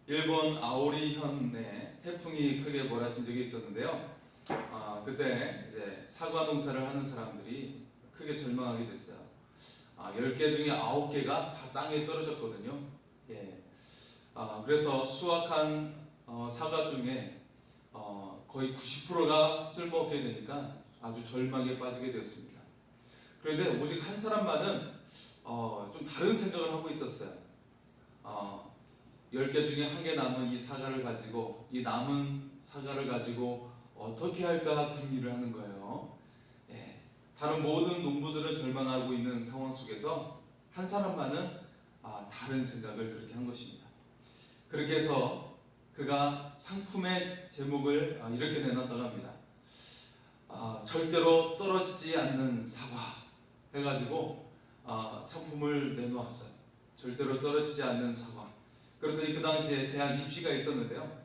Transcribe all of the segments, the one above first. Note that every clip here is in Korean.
일본 아오리현에 태풍이 크게 몰아친 적이 있었는데요. 그때 이제 사과 농사를 하는 사람들이 크게 절망하게 됐어요. 10개 중에 9개가 다 땅에 떨어졌거든요. 예. 그래서 수확한 사과 중에 거의 90%가 쓸모없게 되니까 아주 절망에 빠지게 되었습니다. 그런데 오직 한 사람만은 좀 다른 생각을 하고 있었어요. 10개 중에 1개 남은 이 사과를 가지고, 이 남은 사과를 가지고 어떻게 할까 궁리를 하는 거예요. 예. 다른 모든 농부들은 절망하고 있는 상황 속에서 한 사람만은 다른 생각을 그렇게 한 것입니다. 그렇게 해서 그가 상품의 제목을 이렇게 내놨다고 합니다. 절대로 떨어지지 않는 사과 해가지고 상품을 내놓았어요. 절대로 떨어지지 않는 사과. 그랬더니 그 당시에 대학 입시가 있었는데요.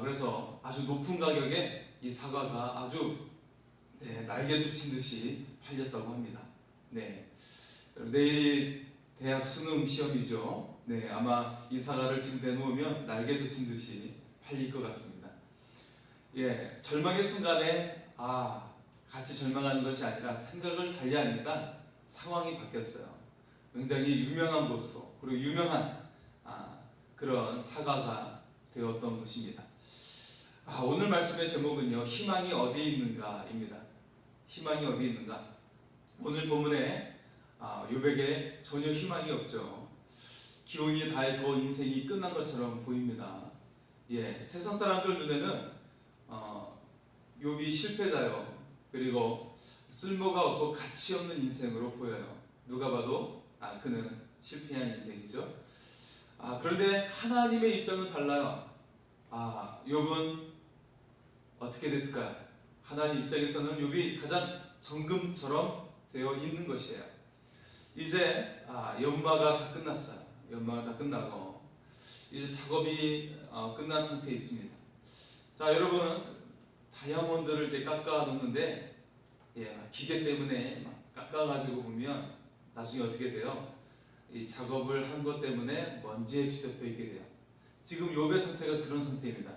그래서 아주 높은 가격에 이 사과가 아주 날개도 친 듯이 팔렸다고 합니다. 내일 대학 수능 시험이죠. 아마 이 사과를 지금 내놓으면 날개도 친 듯이 팔릴 것 같습니다. 절망의 순간에 같이 절망하는 것이 아니라 생각을 달리하니까 상황이 바뀌었어요. 굉장히 유명한 곳으로, 그리고 유명한 그런 사과가 되었던 것입니다. 오늘 말씀의 제목은요, 희망이 어디에 있는가입니다. 희망이 어디에 있는가? 오늘 본문에 욥에게 전혀 희망이 없죠. 기운이 다했고 인생이 끝난 것처럼 보입니다. 세상 사람들 눈에는 욥이 실패자요, 그리고 쓸모가 없고 가치 없는 인생으로 보여요. 누가 봐도 그는 실패한 인생이죠. 그런데 하나님의 입장은 달라요. 욥은 어떻게 됐을까요? 하나님 입장에서는 욥이 가장 정금처럼 되어 있는 것이에요. 이제 연마가 다 끝났어요. 연마가 다 끝나고 이제 작업이 끝난 상태에 있습니다. 자, 여러분, 다이아몬드를 이제 깎아 놓는데 기계 때문에 막 깎아가지고 보면 나중에 어떻게 돼요? 이 작업을 한 것 때문에 먼지에 뒤덮여 있게 돼요. 지금 욥의 상태가 그런 상태입니다.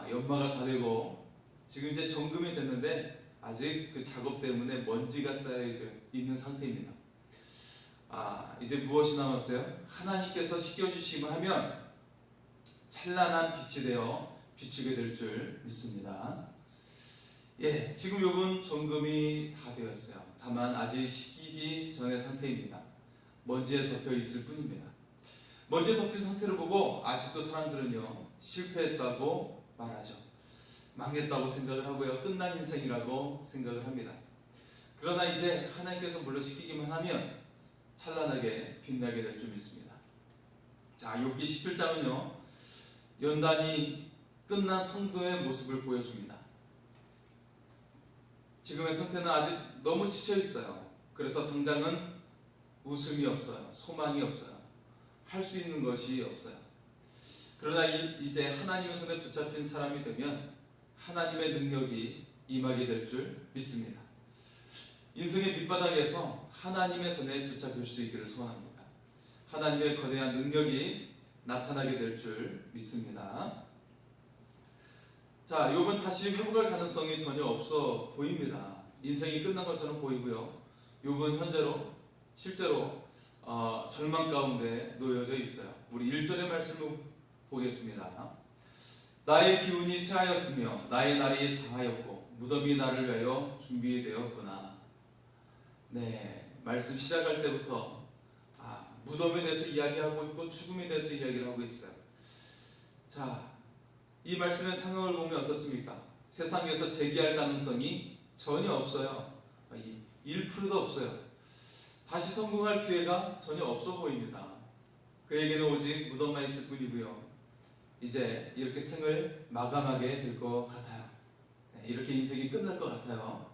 연마가 다 되고 지금 이제 정금이 됐는데 아직 그 작업 때문에 먼지가 쌓여 있는 상태입니다. 이제 무엇이 남았어요? 하나님께서 씻겨주시면 하면 찬란한 빛이 되어 비추게 될 줄 믿습니다. 지금 욥은 정금이 다 되었어요. 다만 아직 씻기기 전의 상태입니다. 먼지에 덮여 있을 뿐입니다. 먼지에 덮인 상태를 보고 아직도 사람들은요, 실패했다고 말하죠. 망했다고 생각을 하고요, 끝난 인생이라고 생각을 합니다. 그러나 이제 하나님께서 물론 씻기기만 하면 찬란하게 빛나게 될 줄 믿습니다. 자, 욥기 17장은요 연단이 끝난 성도의 모습을 보여줍니다. 지금의 상태는 아직 너무 지쳐 있어요. 그래서 당장은 웃음이 없어요. 소망이 없어요. 할 수 있는 것이 없어요. 그러나 이제 하나님의 손에 붙잡힌 사람이 되면 하나님의 능력이 임하게 될 줄 믿습니다. 인생의 밑바닥에서 하나님의 손에 붙잡힐 수 있기를 소원합니다. 하나님의 거대한 능력이 나타나게 될 줄 믿습니다. 자, 욥은 다시 회복할 가능성이 전혀 없어 보입니다. 인생이 끝난 것처럼 보이고요. 욥은 실제로 절망 가운데 놓여져 있어요. 우리 1절의 말씀을 보겠습니다. 나의 기운이 쇠하였으며 나의 날이 다하였고 무덤이 나를 위하여 준비되었구나. 말씀 시작할 때부터 무덤에 대해서 이야기하고 있고 죽음에 대해서 이야기를 하고 있어요. 자, 이 말씀의 상황을 보면 어떻습니까? 세상에서 재기할 가능성이 전혀 없어요. 1%도 없어요. 다시 성공할 기회가 전혀 없어 보입니다. 그에게는 오직 무덤만 있을 뿐이고요. 이제 이렇게 생을 마감하게 될 것 같아요. 이렇게 인생이 끝날 것 같아요.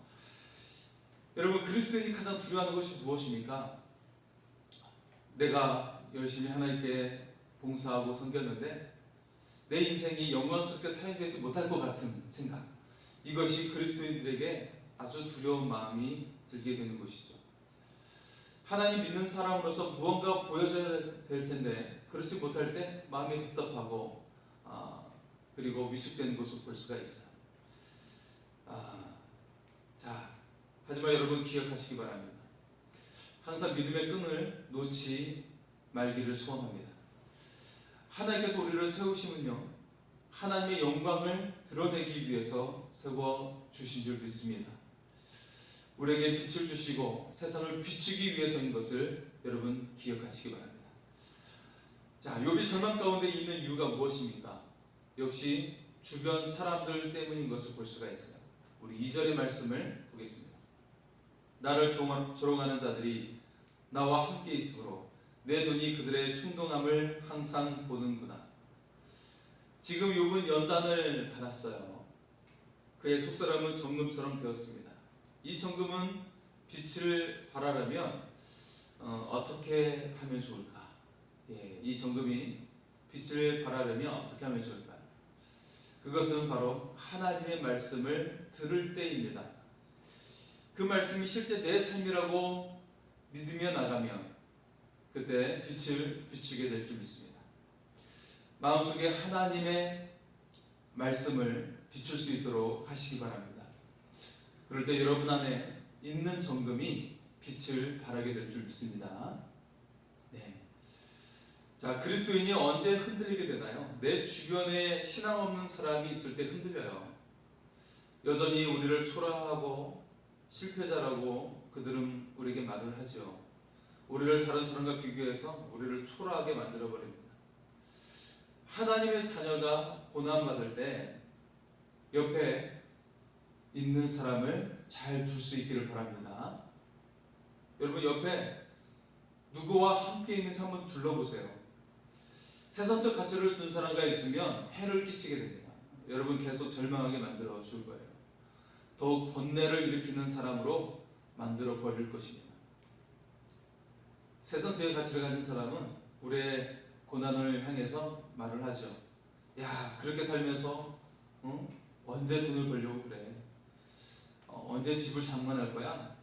여러분, 그리스도인이 가장 두려워하는 것이 무엇입니까? 내가 열심히 하나님께 봉사하고 섬겼는데 내 인생이 영광스럽게 사용되지 못할 것 같은 생각, 이것이 그리스도인들에게 아주 두려운 마음이 들게 되는 것이죠. 하나님 믿는 사람으로서 무언가 보여줘야 될 텐데 그렇지 못할 때 마음이 답답하고 그리고 위축되는 것을 볼 수가 있어요. 자, 하지만 여러분 기억하시기 바랍니다. 항상 믿음의 끈을 놓지 말기를 소원합니다. 하나님께서 우리를 세우심은요, 하나님의 영광을 드러내기 위해서 세워주신 줄 믿습니다. 우리에게 빛을 주시고 세상을 비추기 위해서인 것을 여러분 기억하시기 바랍니다. 자, 욥이 절망 가운데 있는 이유가 무엇입니까? 역시 주변 사람들 때문인 것을 볼 수가 있어요. 우리 2절의 말씀을 보겠습니다. 나를 조롱하는 자들이 나와 함께 있으므로 내 눈이 그들의 충동함을 항상 보는구나. 지금 욥은 연단을 받았어요. 그의 속사람은 정금처럼 되었습니다. 이 정금은 빛을 발하려면 어떻게 하면 좋을까? 이 정금이 빛을 발하려면 어떻게 하면 좋을까요? 그것은 바로 하나님의 말씀을 들을 때입니다. 그 말씀이 실제 내 삶이라고 믿으며 나가면 그때 빛을 비추게 될 줄 믿습니다. 마음속에 하나님의 말씀을 비출 수 있도록 하시기 바랍니다. 그럴 때 여러분 안에 있는 정금이 빛을 발하게 될 줄 믿습니다. 네. 자, 그리스도인이 언제 흔들리게 되나요? 내 주변에 신앙 없는 사람이 있을 때 흔들려요. 여전히 우리를 초라하고 실패자라고 그들은 우리에게 말을 하죠. 우리를 다른 사람과 비교해서 우리를 초라하게 만들어버립니다. 하나님의 자녀가 고난받을 때 옆에 있는 사람을 잘 둘 수 있기를 바랍니다. 여러분 옆에 누구와 함께 있는지 한번 둘러보세요. 세상적 가치를 둔 사람과 있으면 해를 끼치게 됩니다. 여러분 계속 절망하게 만들어 줄 거예요. 더욱 번뇌를 일으키는 사람으로 만들어 버릴 것입니다. 세상적인 가치를 가진 사람은 우리의 고난을 향해서 말을 하죠. 야, 그렇게 살면서 언제 돈을 벌려고 그래? 언제 집을 장만할 거야?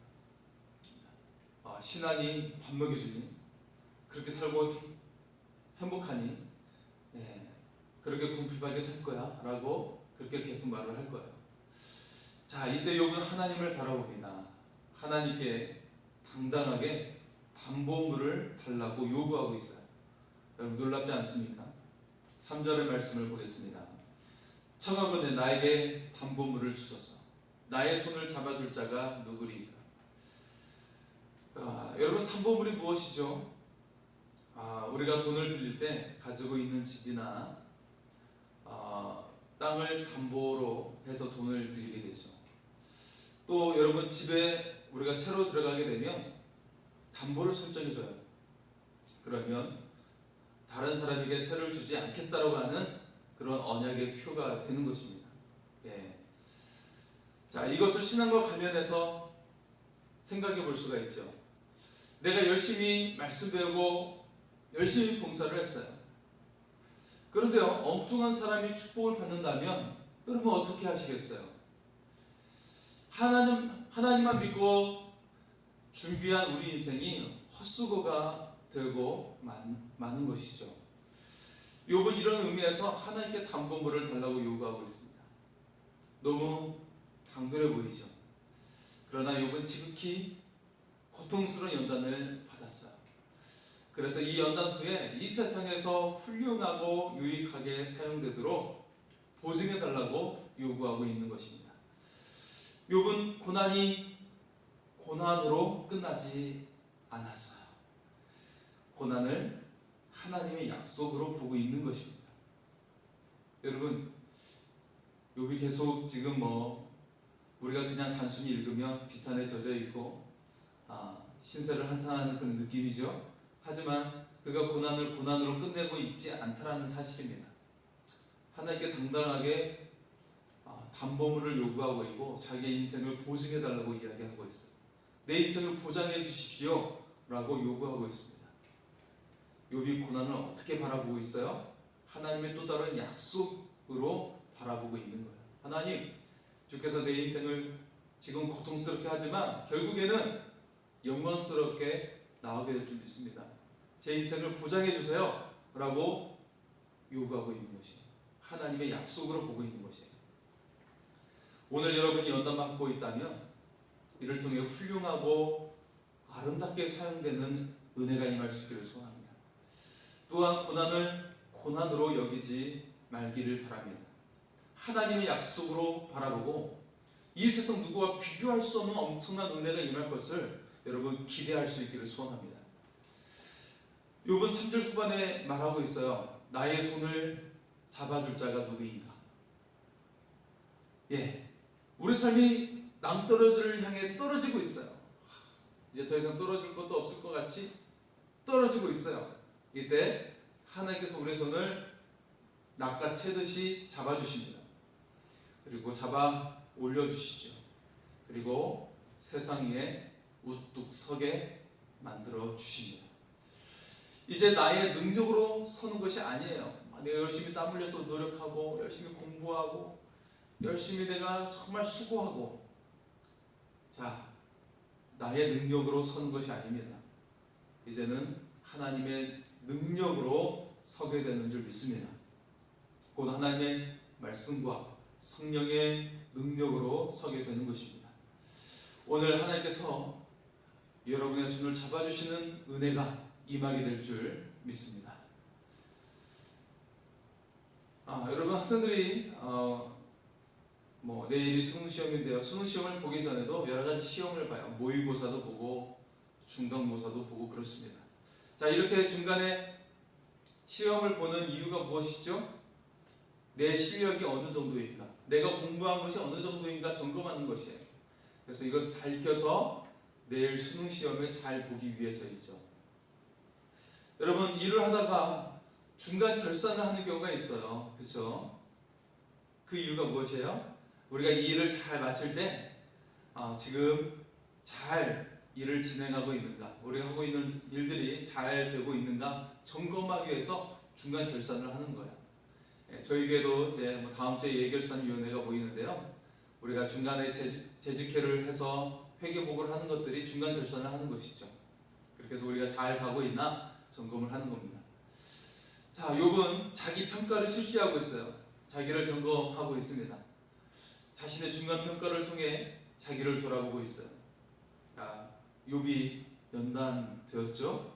신앙이 밥 먹여주니? 그렇게 살고 행복하니? 그렇게 궁핍하게 살 거야? 라고 그렇게 계속 말을 할 거예요. 자, 이때 욥은 하나님을 바라봅니다. 하나님께 당당하게 담보물을 달라고 요구하고 있어요. 여러분 놀랍지 않습니까? 3절의 말씀을 보겠습니다. 청하건대 나에게 담보물을 주소서. 나의 손을 잡아줄 자가 누구리까? 여러분 담보물이 무엇이죠? 우리가 돈을 빌릴 때 가지고 있는 집이나 땅을 담보로 해서 돈을 빌리게 되죠. 또 여러분 집에 우리가 새로 들어가게 되면 담보를 설정해줘요. 그러면 다른 사람에게 세를 주지 않겠다라고 하는 그런 언약의 표가 되는 것입니다. 자, 이것을 신앙과 관련해서 생각해 볼 수가 있죠. 내가 열심히 말씀 배우고 열심히 봉사를 했어요. 그런데요, 엉뚱한 사람이 축복을 받는다면 여러분 어떻게 하시겠어요? 하나님만 믿고 준비한 우리 인생이 헛수고가 되고 많은 것이죠. 욥은 이런 의미에서 하나님께 담보물을 달라고 요구하고 있습니다. 너무 당돌해 보이죠. 그러나 욥은 지극히 고통스러운 연단을 받았어요. 그래서 이 연단 후에 이 세상에서 훌륭하고 유익하게 사용되도록 보증해 달라고 요구하고 있는 것입니다. 욥은 고난이 고난으로 끝나지 않았어요. 고난을 하나님의 약속으로 보고 있는 것입니다. 여러분, 욥이 계속 지금 우리가 그냥 단순히 읽으면 비탄에 젖어 있고 신세를 한탄하는 그런 느낌이죠. 하지만 그가 고난을 고난으로 끝내고 있지 않다라는 사실입니다. 하나님께 당당하게 담보물을 요구하고 있고 자기의 인생을 보증해 달라고 이야기하고 있어요. 내 인생을 보장해 주십시오 라고 요구하고 있습니다. 욥이 고난을 어떻게 바라보고 있어요? 하나님의 또 다른 약속으로 바라보고 있는 거예요. 하나님, 주께서 내 인생을 지금 고통스럽게 하지만 결국에는 영광스럽게 나오게 될 줄 믿습니다. 제 인생을 보장해 주세요 라고 요구하고 있는 것이에요. 하나님의 약속으로 보고 있는 것이에요. 오늘 여러분이 연단받고 있다면 이를 통해 훌륭하고 아름답게 사용되는 은혜가 임할 수 있기를 소원합니다. 또한 고난을 고난으로 여기지 말기를 바랍니다. 하나님의 약속으로 바라보고 이 세상 누구와 비교할 수 없는 엄청난 은혜가 임할 것을 여러분 기대할 수 있기를 소원합니다. 욥은 3절 후반에 말하고 있어요. 나의 손을 잡아줄 자가 누구인가? 우리 삶이 낭떠러지를 향해 떨어지고 있어요. 이제 더 이상 떨어질 것도 없을 것 같이 떨어지고 있어요. 이때 하나님께서 우리의 손을 낚아채듯이 잡아주십니다. 그리고 잡아 올려주시죠. 그리고 세상 위에 우뚝 서게 만들어 주십니다. 이제 나의 능력으로 서는 것이 아니에요. 내가 열심히 땀 흘려서 노력하고 열심히 공부하고 열심히 내가 정말 수고하고 나의 능력으로 서는 것이 아닙니다. 이제는 하나님의 능력으로 서게 되는 줄 믿습니다. 곧 하나님의 말씀과 성령의 능력으로 서게 되는 것입니다. 오늘 하나님께서 여러분의 손을 잡아주시는 은혜가 임하게 될 줄 믿습니다. 여러분 학생들이 내일이 수능시험인데요. 수능시험을 보기 전에도 여러가지 시험을 봐요. 모의고사도 보고 중간고사도 보고 그렇습니다. 이렇게 중간에 시험을 보는 이유가 무엇이죠? 내 실력이 어느 정도인가, 내가 공부한 것이 어느 정도인가 점검하는 것이에요. 그래서 이것을 잘 익혀서 내일 수능시험을 잘 보기 위해서이죠. 여러분 일을 하다가 중간 결산을 하는 경우가 있어요. 그렇죠? 그 이유가 무엇이에요? 우리가 이 일을 잘 마칠 때 지금 잘 일을 진행하고 있는가, 우리가 하고 있는 일들이 잘 되고 있는가 점검하기 위해서 중간 결산을 하는 거예요. 저희에게도 이제 다음 주에 예결산위원회가 모이는데요. 우리가 중간에 재직회를 해서 회계보고를 하는 것들이 중간 결산을 하는 것이죠. 그렇게 해서 우리가 잘 가고 있나 점검을 하는 겁니다. 욥은 자기 평가를 실시하고 있어요. 자기를 점검하고 있습니다. 자신의 중간 평가를 통해 자기를 돌아보고 있어요. 욥이 연단되었죠.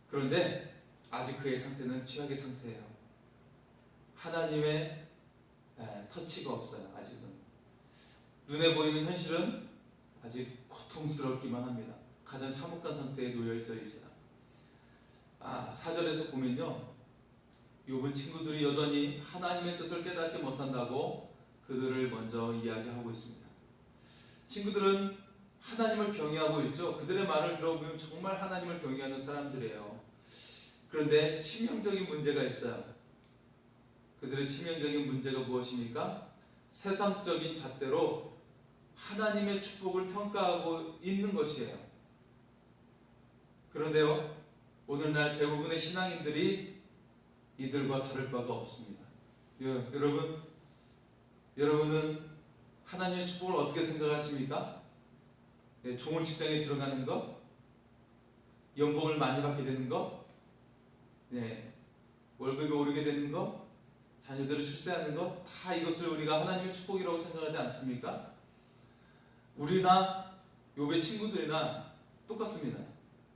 그런데 아직 그의 상태는 최악의 상태예요. 하나님의 터치가 없어요. 아직은 눈에 보이는 현실은 아직 고통스럽기만 합니다. 가장 참혹한 상태에 놓여져 있어요. 4절에서 보면요, 욥은 친구들이 여전히 하나님의 뜻을 깨닫지 못한다고 그들을 먼저 이야기하고 있습니다. 친구들은 하나님을 경외하고 있죠. 그들의 말을 들어보면 정말 하나님을 경외하는 사람들이에요. 그런데 치명적인 문제가 있어요. 그들의 치명적인 문제가 무엇입니까? 세상적인 잣대로 하나님의 축복을 평가하고 있는 것이에요. 그런데요, 오늘날 대부분의 신앙인들이 이들과 다를 바가 없습니다. 여러분은 하나님의 축복을 어떻게 생각하십니까? 좋은 직장에 들어가는 것, 연봉을 많이 받게 되는 것, 월급이 오르게 되는 것, 자녀들을 출세하는 것, 다 이것을 우리가 하나님의 축복이라고 생각하지 않습니까? 우리나 욥의 친구들이나 똑같습니다.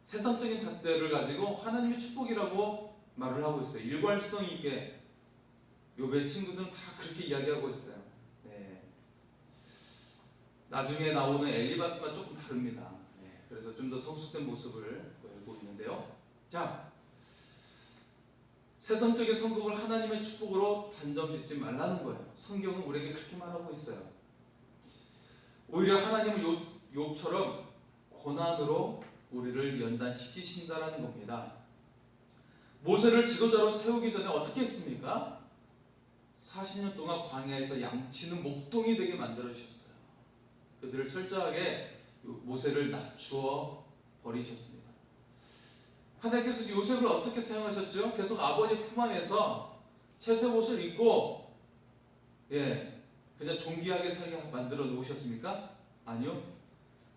세상적인 잣대를 가지고 하나님의 축복이라고 말을 하고 있어요. 일관성 있게 욥의 친구들은 다 그렇게 이야기하고 있어요. 나중에 나오는 엘리바스가 조금 다릅니다. 그래서 좀 더 성숙된 모습을 보이고 있는데요. 세상적인 성공을 하나님의 축복으로 단정 짓지 말라는 거예요. 성경은 우리에게 그렇게 말하고 있어요. 오히려 하나님은 욥처럼 고난으로 우리를 연단시키신다라는 겁니다. 모세를 지도자로 세우기 전에 어떻게 했습니까? 40년 동안 광야에서 양치는 목동이 되게 만들어 주셨어요. 그들을 철저하게 모세를 낮추어 버리셨습니다. 하나님께서 요셉을 어떻게 사용하셨죠? 계속 아버지 품 안에서 채색 옷을 입고 그냥 존귀하게 살게 만들어 놓으셨습니까? 아니요.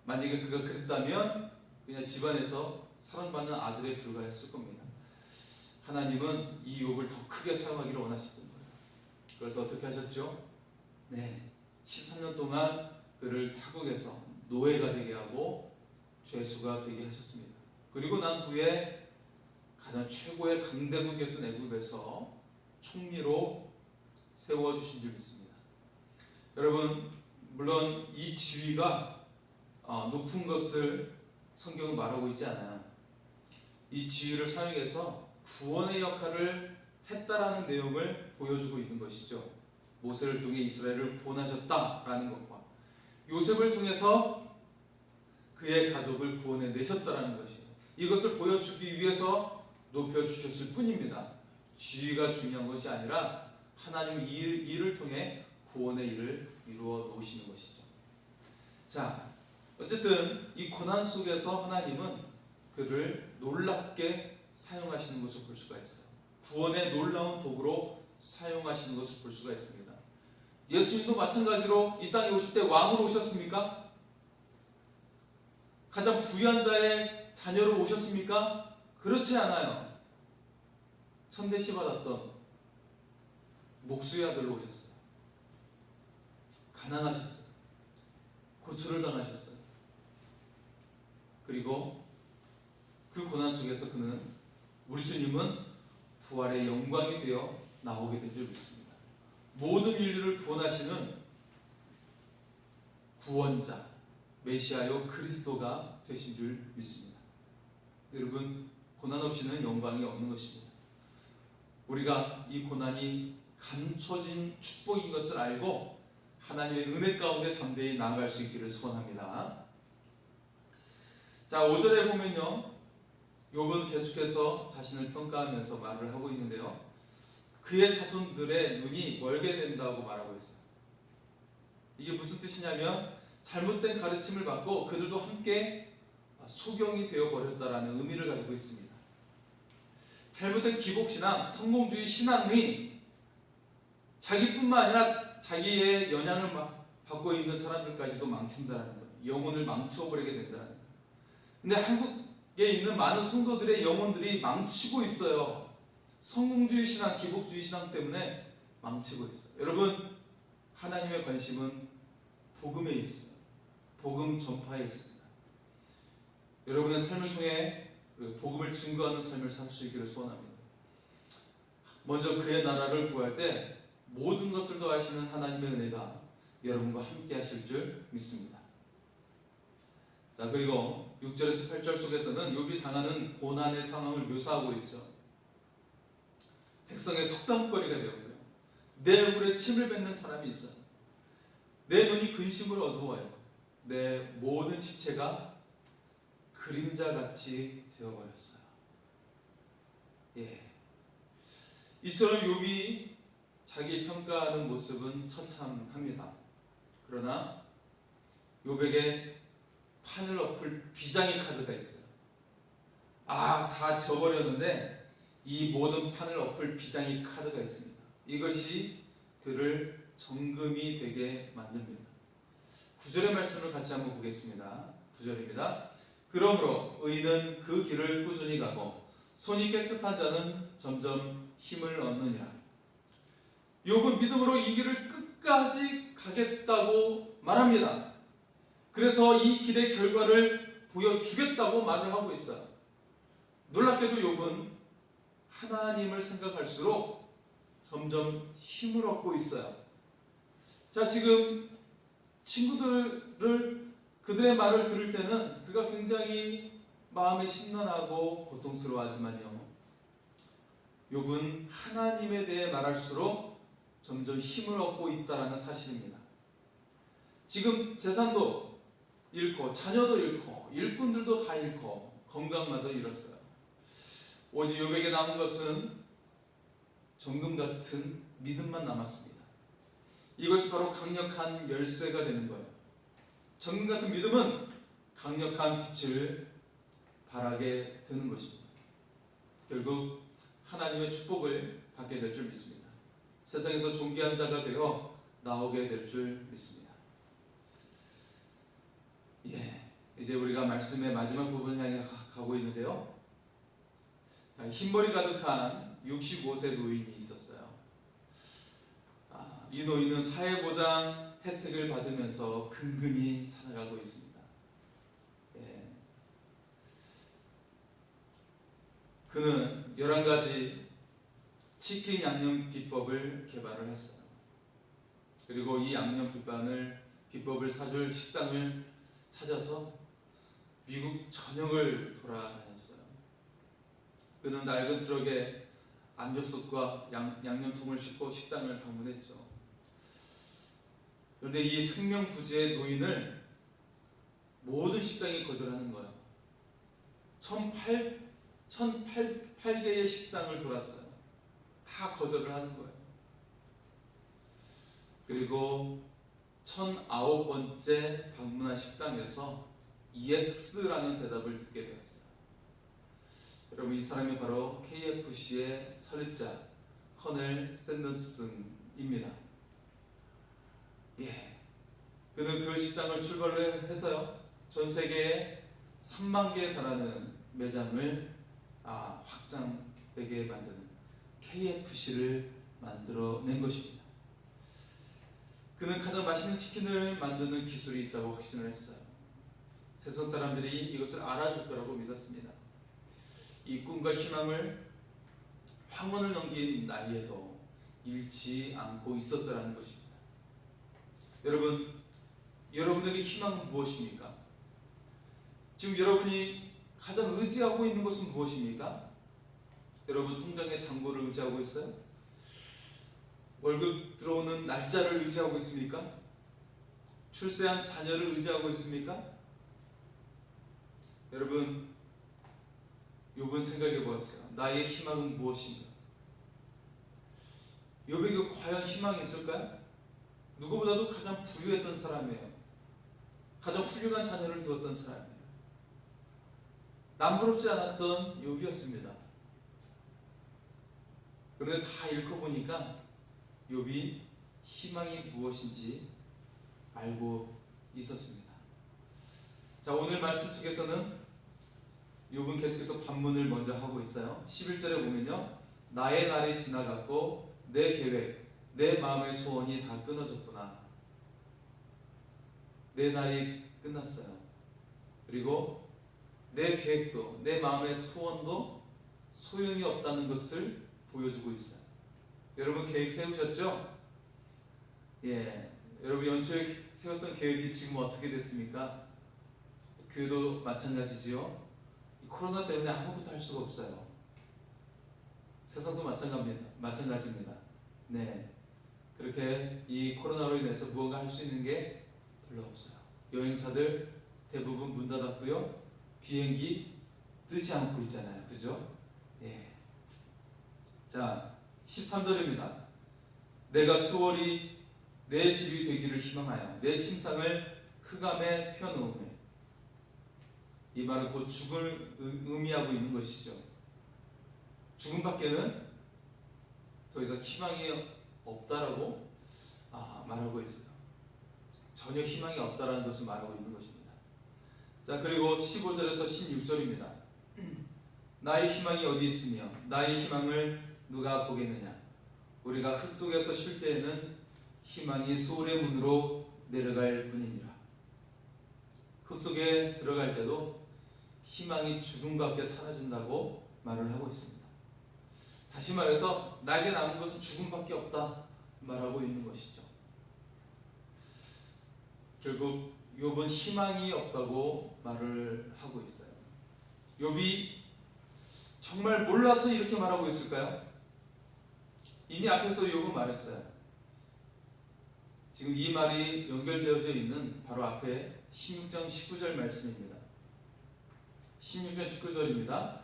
만약에 그가 그랬다면 그냥 집안에서 사랑받는 아들에 불과했을 겁니다. 하나님은 이 욥을 더 크게 사용하기를 원하시던 거예요. 그래서 어떻게 하셨죠? 네, 13년 동안 그를 타국에서 노예가 되게 하고 죄수가 되게 하셨습니다. 그리고 난 후에 가장 최고의 강대국이었던 애굽에서 총리로 세워주신 줄 믿습니다. 여러분, 물론 이 지위가 높은 것을 성경은 말하고 있지 않아요. 이 지위를 사용해서 구원의 역할을 했다라는 내용을 보여주고 있는 것이죠. 모세를 통해 이스라엘을 구원하셨다라는 것과 요셉을 통해서 그의 가족을 구원해 내셨다라는 것이에요. 이것을 보여주기 위해서 높여주셨을 뿐입니다. 지위가 중요한 것이 아니라 하나님의 일을 통해 구원의 일을 이루어 놓으시는 것이죠. 자, 어쨌든 이 고난 속에서 하나님은 그를 놀랍게 사용하시는 것을 볼 수가 있어요. 구원의 놀라운 도구로 사용하시는 것을 볼 수가 있습니다. 예수님도 마찬가지로 이 땅에 오실 때 왕으로 오셨습니까? 가장 부유한 자의 자녀로 오셨습니까? 그렇지 않아요. 천대시 받았던 목수의 아들로 오셨어요. 가난하셨어요. 고초를 당하셨어요. 그리고 그 고난 속에서 그는, 우리 주님은 부활의 영광이 되어 나오게 된 줄 믿습니다. 모든 인류를 구원하시는 구원자, 메시아요 그리스도가 되신 줄 믿습니다. 여러분, 고난 없이는 영광이 없는 것입니다. 우리가 이 고난이 감춰진 축복인 것을 알고 하나님의 은혜 가운데 담대히 나아갈 수 있기를 소원합니다. 자, 5절에 보면요, 욥은 계속해서 자신을 평가하면서 말을 하고 있는데요, 그의 자손들의 눈이 멀게 된다고 말하고 있어요. 이게 무슨 뜻이냐면 잘못된 가르침을 받고 그들도 함께 소경이 되어버렸다라는 의미를 가지고 있습니다. 잘못된 기복신앙, 성공주의 신앙이 자기뿐만 아니라 자기의 영향을 받고 있는 사람들까지도 망친다는 거예요. 영혼을 망쳐버리게 된다는 거예요. 근데 한국에 있는 많은 성도들의 영혼들이 망치고 있어요. 성공주의 신앙, 기복주의 신앙 때문에 망치고 있어요. 여러분, 하나님의 관심은 복음에 있어요. 복음 전파에 있습니다. 여러분의 삶을 통해 복음을 증거하는 삶을 살 수 있기를 소원합니다. 먼저 그의 나라를 구할 때 모든 것을 더하시는 하나님의 은혜가 여러분과 함께 하실 줄 믿습니다. 자, 그리고 6절에서 8절 속에서는 욥이 당하는 고난의 상황을 묘사하고 있죠. 백성의 속담거리가 되었고요, 내 얼굴에 침을 뱉는 사람이 있어요. 내 눈이 근심으로 어두워요. 내 모든 지체가 그림자같이 되어버렸어요. 이처럼 욥이 자기 평가하는 모습은 처참합니다. 그러나 욥에게 판을 엎을 비장의 카드가 있어요. 다 져버렸는데 이 모든 판을 엎을 비장의 카드가 있습니다. 이것이 그를 정금이 되게 만듭니다. 9절의 말씀을 같이 한번 보겠습니다. 9절입니다. 그러므로 의인은 그 길을 꾸준히 가고 손이 깨끗한 자는 점점 힘을 얻느니라. 욥은 믿음으로 이 길을 끝까지 가겠다고 말합니다. 그래서 이 길의 결과를 보여주겠다고 말을 하고 있어요. 놀랍게도 욥은 하나님을 생각할수록 점점 힘을 얻고 있어요. 자, 지금 친구들을 그들의 말을 들을 때는 그가 굉장히 마음에 심란하고 고통스러워하지만요, 욥은 하나님에 대해 말할수록 점점 힘을 얻고 있다는 사실입니다. 지금 재산도 잃고 자녀도 잃고 일꾼들도 다 잃고 건강마저 잃었어요. 오직 욥에게 남은 것은 정금 같은 믿음만 남았습니다. 이것이 바로 강력한 열쇠가 되는 거예요. 정금 같은 믿음은 강력한 빛을 발하게 되는 것입니다. 결국 하나님의 축복을 받게 될 줄 믿습니다. 세상에서 존귀한 자가 되어 나오게 될 줄 믿습니다. 이제 우리가 말씀의 마지막 부분을 향해 가고 있는데요, 흰머리 가득한 65세 노인이 있었어요. 이 노인은 사회보장 혜택을 받으면서 근근히 살아가고 있습니다. 예. 그는 11가지 치킨 양념 비법을 개발을 했어요. 그리고 이 양념 비법을 사줄 식당을 찾아서 미국 전역을 돌아다녔어요. 그는 낡은 트럭에 암벽솥과 양념통을 싣고 식당을 방문했죠. 그런데 이 생명부지의 노인을 모든 식당이 거절하는 거예요. 1008개의 식당을 돌았어요. 다 거절을 하는 거예요. 그리고 1009번째 방문한 식당에서 예스라는 대답을 듣게 되었어요. 여러분, 이 사람이 바로 KFC의 설립자 커넬 샌더슨입니다. 예, 그는 그 식당을 출발을 해서요, 전 세계에 3만 개에 달하는 매장을 확장되게 만드는 KFC를 만들어낸 것입니다. 그는 가장 맛있는 치킨을 만드는 기술이 있다고 확신을 했어요. 세상 사람들이 이것을 알아줄 거라고 믿었습니다. 이 꿈과 희망을 황혼을 넘긴 나이에도 잃지 않고 있었다는 것입니다. 여러분, 여러분에게 희망은 무엇입니까? 지금 여러분이 가장 의지하고 있는 것은 무엇입니까? 여러분, 통장의 잔고를 의지하고 있어요? 월급 들어오는 날짜를 의지하고 있습니까? 출세한 자녀를 의지하고 있습니까? 여러분, 욥은 생각해 보았어요. 나의 희망은 무엇인가? 욥에게 과연 희망이 있을까요? 누구보다도 가장 부유했던 사람이에요. 가장 훌륭한 자녀를 두었던 사람이에요. 남부럽지 않았던 욥이었습니다. 그런데 다 읽고 보니까 욥이 희망이 무엇인지 알고 있었습니다. 자, 오늘 말씀 속에서는 욥은 계속해서 반문을 먼저 하고 있어요. 11절에 보면요, 나의 날이 지나갔고 내 계획, 내 마음의 소원이 다 끊어졌구나. 내 날이 끝났어요. 그리고 내 계획도, 내 마음의 소원도 소용이 없다는 것을 보여주고 있어요. 여러분, 계획 세우셨죠? 예, 여러분 연초에 세웠던 계획이 지금 어떻게 됐습니까? 교회도 마찬가지지요. 코로나 때문에 아무것도 할 수가 없어요. 세상도 마찬가지입니다. 네, 그렇게 이 코로나로 인해서 무언가 할 수 있는 게 별로 없어요. 여행사들 대부분 문 닫았고요, 비행기 뜨지 않고 있잖아요. 그죠? 예. 자, 13절입니다. 내가 수월이 내 집이 되기를 희망하여 내 침상을 흑암에 펴놓으며. 이 말은 곧 죽음을 의미하고 있는 것이죠. 죽음밖에는 더 이상 희망이 없다라고 말하고 있어요. 전혀 희망이 없다라는 것을 말하고 있는 것입니다. 자, 그리고 15절에서 16절입니다. 나의 희망이 어디 있으며 나의 희망을 누가 보겠느냐? 우리가 흙 속에서 쉴 때에는 희망이 소울의 문으로 내려갈 뿐이니라. 흙 속에 들어갈 때도 희망이 죽음과 함께 사라진다고 말을 하고 있습니다. 다시 말해서 나에게 남은 것은 죽음밖에 없다 말하고 있는 것이죠. 결국 욥은 희망이 없다고 말을 하고 있어요. 욥이 정말 몰라서 이렇게 말하고 있을까요? 이미 앞에서 욥은 말했어요. 지금 이 말이 연결되어져 있는 바로 앞에 16장 19절 말씀입니다. 16장 19절입니다.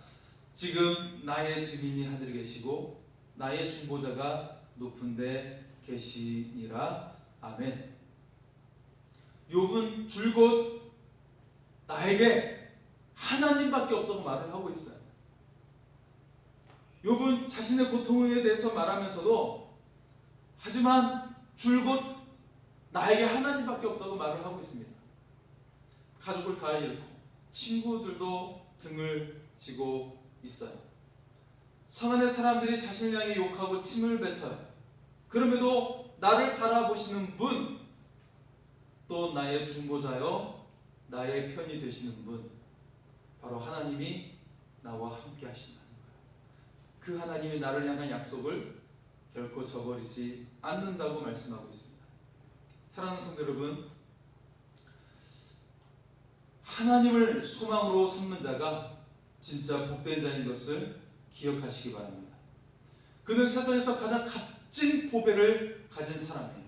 지금 나의 증인이 하늘에 계시고 나의 중보자가 높은 데 계시니라. 아멘. 욥은 줄곧 나에게 하나님밖에 없다고 말을 하고 있어요. 욥은 자신의 고통에 대해서 말하면서도 하지만 줄곧 나에게 하나님밖에 없다고 말을 하고 있습니다. 가족을 다 잃고 친구들도 등을 지고 있어요. 성 안의 사람들이 자신을 향해 욕하고 침을 뱉어요. 그럼에도 나를 바라보시는 분, 또 나의 중보자여 나의 편이 되시는 분, 바로 하나님이 나와 함께 하신다는 거예요. 그 하나님이 나를 향한 약속을 결코 저버리지 않는다고 말씀하고 있습니다. 사랑하는 성도 여러분, 하나님을 소망으로 삼는 자가 진짜 복된 자인 것을 기억하시기 바랍니다. 그는 세상에서 가장 값진 보배를 가진 사람이에요.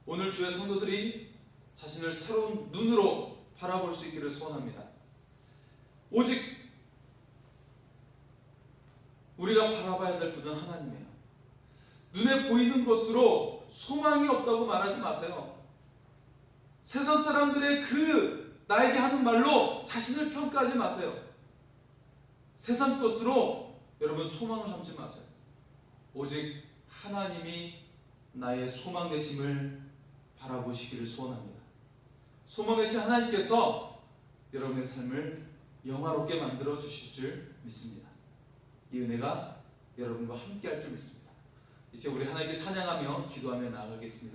오늘 주의 성도들이 자신을 새로운 눈으로 바라볼 수 있기를 소원합니다. 오직 우리가 바라봐야 될 분은 하나님이에요. 눈에 보이는 것으로 소망이 없다고 말하지 마세요. 세상 사람들의 나에게 하는 말로 자신을 평가하지 마세요. 세상 것으로 여러분 소망을 삼지 마세요. 오직 하나님이 나의 소망 되심을 바라보시기를 소원합니다. 소망 되신 하나님께서 여러분의 삶을 영화롭게 만들어 주실 줄 믿습니다. 이 은혜가 여러분과 함께 할 줄 믿습니다. 이제 우리 하나님께 찬양하며 기도하며 나아가겠습니다.